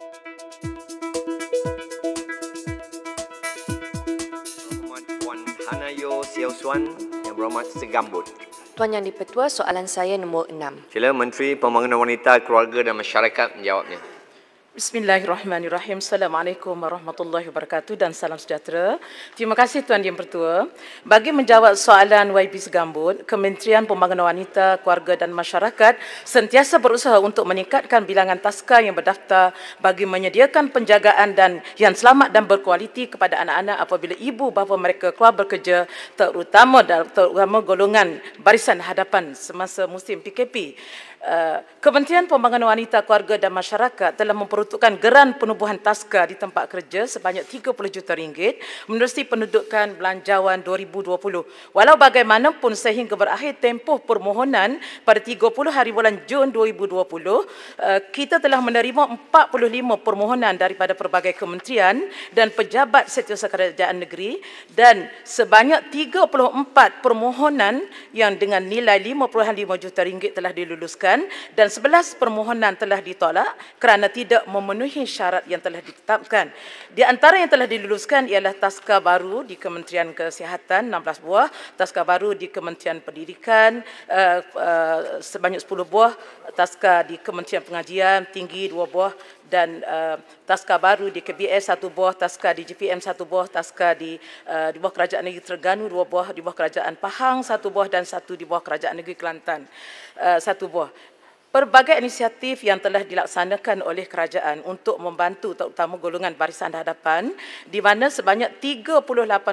Puan Hanayo Siauswan yang berhormat Segambut. Tuan Yang di-Pertua, soalan saya nombor 6. Sila Menteri Pembangunan Wanita, Keluarga dan Masyarakat menjawabnya. Bismillahirrahmanirrahim. Assalamualaikum warahmatullahi wabarakatuh dan salam sejahtera. Terima kasih Tuan Yang Pertua. Bagi menjawab soalan YB Segambut, Kementerian Pembangunan Wanita, Keluarga dan Masyarakat sentiasa berusaha untuk meningkatkan bilangan taska yang berdaftar bagi menyediakan penjagaan dan yang selamat dan berkualiti kepada anak-anak apabila ibu bapa mereka keluar bekerja, terutama golongan barisan hadapan semasa musim PKP. Kementerian Pembangunan Wanita, Keluarga dan Masyarakat telah memperuntukkan geran penubuhan taska di tempat kerja sebanyak 30 juta ringgit menerusi pendudukan belanjawan 2020. Walau bagaimanapun sehingga berakhir tempoh permohonan pada 30 hari bulan Jun 2020, kita telah menerima 45 permohonan daripada pelbagai kementerian dan pejabat setiausaha kerajaan negeri dan sebanyak 34 permohonan yang dengan nilai 5.5 juta ringgit telah diluluskan dan 11 permohonan telah ditolak kerana tidak memenuhi syarat yang telah ditetapkan. Di antara yang telah diluluskan ialah taska baru di Kementerian Kesihatan 16 buah, taska baru di Kementerian Pendidikan sebanyak 10 buah, taska di Kementerian Pengajian Tinggi 2 buah dan taska baru di KBS 1 buah, taska di GPM 1 buah, taska di bawah Kerajaan Negeri Terengganu 2 buah, di bawah Kerajaan Pahang 1 buah dan 1 di bawah Kerajaan Negeri Kelantan 1 buah. Pelbagai inisiatif yang telah dilaksanakan oleh kerajaan untuk membantu terutama golongan barisan hadapan di mana sebanyak 38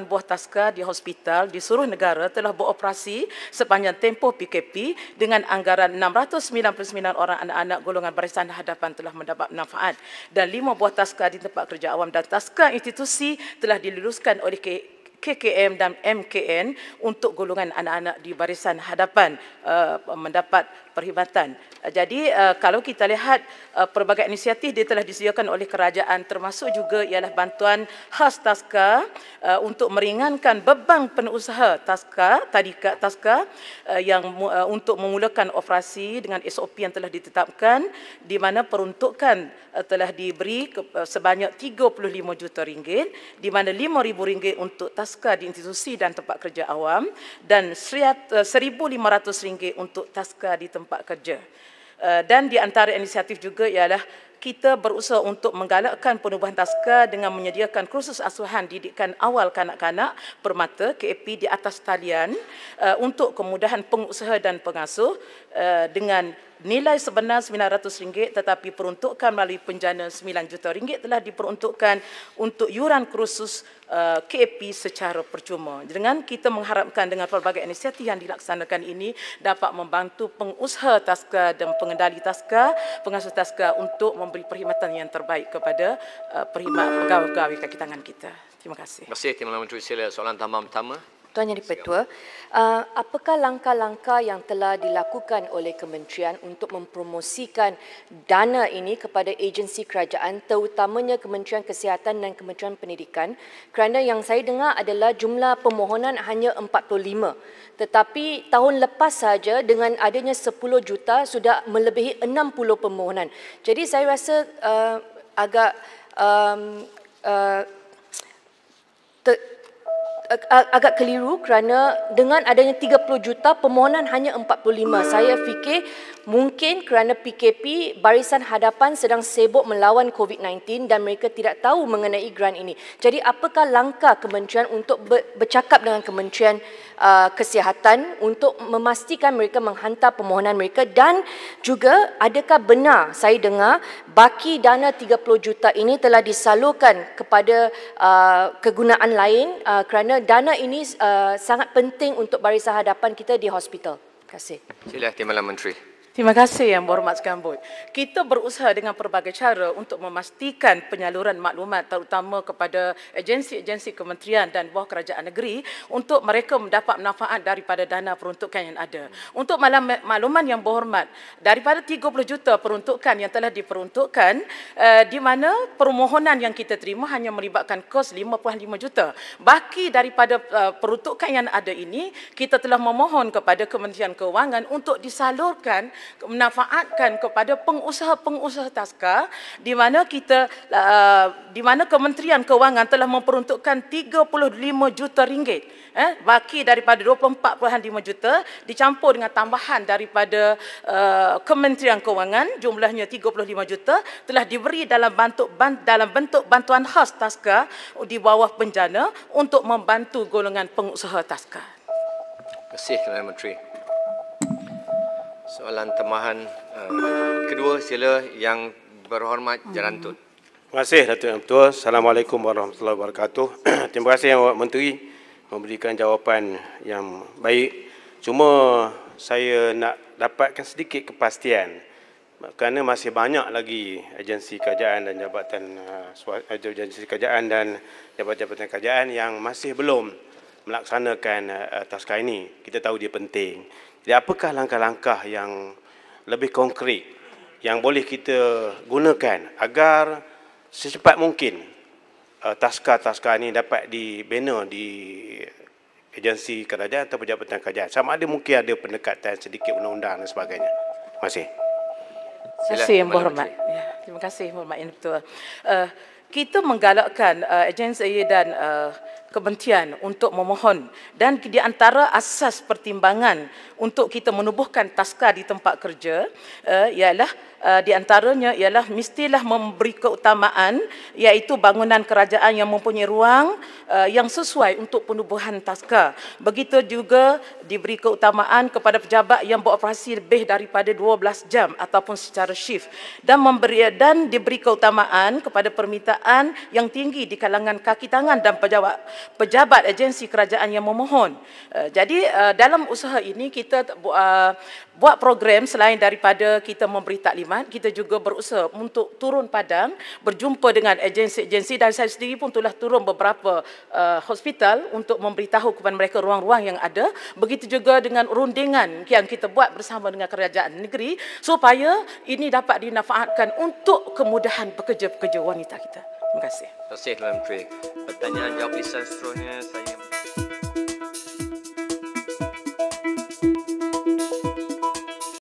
buah taska di hospital di seluruh negara telah beroperasi sepanjang tempoh PKP dengan anggaran 699 orang anak-anak golongan barisan hadapan telah mendapat manfaat dan 5 buah taska di tempat kerja awam dan taska institusi telah diluluskan oleh KKM dan MKN untuk golongan anak-anak di barisan hadapan mendapat perkhidmatan. Jadi kalau kita lihat pelbagai inisiatif dia telah disediakan oleh kerajaan termasuk juga ialah bantuan khas taska untuk meringankan beban penusaha taska yang untuk memulakan operasi dengan SOP yang telah ditetapkan di mana peruntukan telah diberi sebanyak 35 juta ringgit di mana 5,000 ringgit untuk taska di institusi dan tempat kerja awam dan 1,500 ringgit untuk taska di tempat kerja. Dan di antara inisiatif juga ialah kita berusaha untuk menggalakkan penubuhan taska dengan menyediakan kursus asuhan didikan awal kanak-kanak permata KAP di atas talian untuk kemudahan pengusaha dan pengasuh dengan nilai sebenar RM900 tetapi peruntukan melalui penjana RM9 juta telah diperuntukkan untuk yuran kursus KAP secara percuma. Dengan kita mengharapkan dengan pelbagai inisiatif yang dilaksanakan ini dapat membantu pengusaha taska dan pengendali taska, pengasuh taska untuk memberi perkhidmatan yang terbaik kepada pegawai-pegawai kaki tangan kita. Terima kasih. Terima kasih, Timbalan Menteri. Sila soalan tambahan pertama. Tuan Yang di-Pertua, apakah langkah-langkah yang telah dilakukan oleh kementerian untuk mempromosikan dana ini kepada agensi kerajaan terutamanya Kementerian Kesihatan dan Kementerian Pendidikan kerana yang saya dengar adalah jumlah permohonan hanya 45 tetapi tahun lepas saja dengan adanya 10 juta sudah melebihi 60 permohonan. Jadi saya rasa agak keliru kerana dengan adanya 30 juta permohonan hanya 45. Saya fikir mungkin kerana PKP barisan hadapan sedang sibuk melawan COVID-19 dan mereka tidak tahu mengenai grant ini. Jadi apakah langkah kementerian untuk bercakap dengan Kementerian Kesihatan untuk memastikan mereka menghantar permohonan mereka dan juga adakah benar saya dengar baki dana 30 juta ini telah disalurkan kepada kegunaan lain kerana dana ini sangat penting untuk barisan hadapan kita di hospital. Terima kasih. Sila, Timbalan Menteri. Terima kasih Yang Berhormat Segambut. Kita berusaha dengan pelbagai cara untuk memastikan penyaluran maklumat terutama kepada agensi-agensi kementerian dan bawah kerajaan negeri untuk mereka mendapat manfaat daripada dana peruntukan yang ada. Untuk makluman Yang Berhormat, daripada 30 juta peruntukan yang telah diperuntukkan di mana permohonan yang kita terima hanya melibatkan kos 5.5 juta. Baki daripada peruntukan yang ada ini, kita telah memohon kepada Kementerian Kewangan untuk disalurkan memanfaatkan kepada pengusaha-pengusaha taska di mana di mana Kementerian Kewangan telah memperuntukkan 35 juta ringgit baki daripada 24.5 juta dicampur dengan tambahan daripada Kementerian Kewangan jumlahnya 35 juta telah diberi dalam bentuk bantuan khas taska di bawah penjana untuk membantu golongan pengusaha taska. Terima kasih Perdana Menteri. Soalan tambahan kedua, sila Yang Berhormat Jarantun. Terima kasih Datuk Yang Bertuah. Assalamualaikum warahmatullahi wabarakatuh. Terima kasih Yang Menteri memberikan jawapan yang baik. Cuma saya nak dapatkan sedikit kepastian kerana masih banyak lagi agensi kerajaan dan jabatan-jabatan kerajaan yang masih belum melaksanakan taska ini. Kita tahu dia penting. Jadi apakah langkah-langkah yang lebih konkret yang boleh kita gunakan agar secepat mungkin taska-taska ini dapat dibina di agensi kerajaan atau jabatan kerajaan? Sama ada mungkin ada pendekatan sedikit undang-undang dan sebagainya. Terima kasih. Terima kasih Yang Berhormat. Ya, terima kasih Yang Berhormat Yang Bertuah. Kita menggalakkan agensi dan kementerian untuk memohon dan di antara asas pertimbangan untuk kita menubuhkan taska di tempat kerja ialah di antaranya ialah mestilah memberi keutamaan iaitu bangunan kerajaan yang mempunyai ruang yang sesuai untuk penubuhan taska. Begitu juga diberi keutamaan kepada pejabat yang beroperasi lebih daripada 12 jam ataupun secara shift dan diberi keutamaan kepada permintaan yang tinggi di kalangan kaki tangan dan pejabat agensi kerajaan yang memohon. Jadi dalam usaha ini kita buat program selain daripada kita memberi taklimat, kita juga berusaha untuk turun padang, berjumpa dengan agensi-agensi dan saya sendiri pun telah turun beberapa hospital untuk memberitahu kepada mereka ruang-ruang yang ada. Begitu juga dengan rundingan yang kita buat bersama dengan kerajaan negeri supaya ini dapat dinafaatkan untuk kemudahan pekerja-pekerja wanita kita. Terima kasih. Terima kasih Perdana Menteri. Pertanyaan jawab lisan seterusnya saya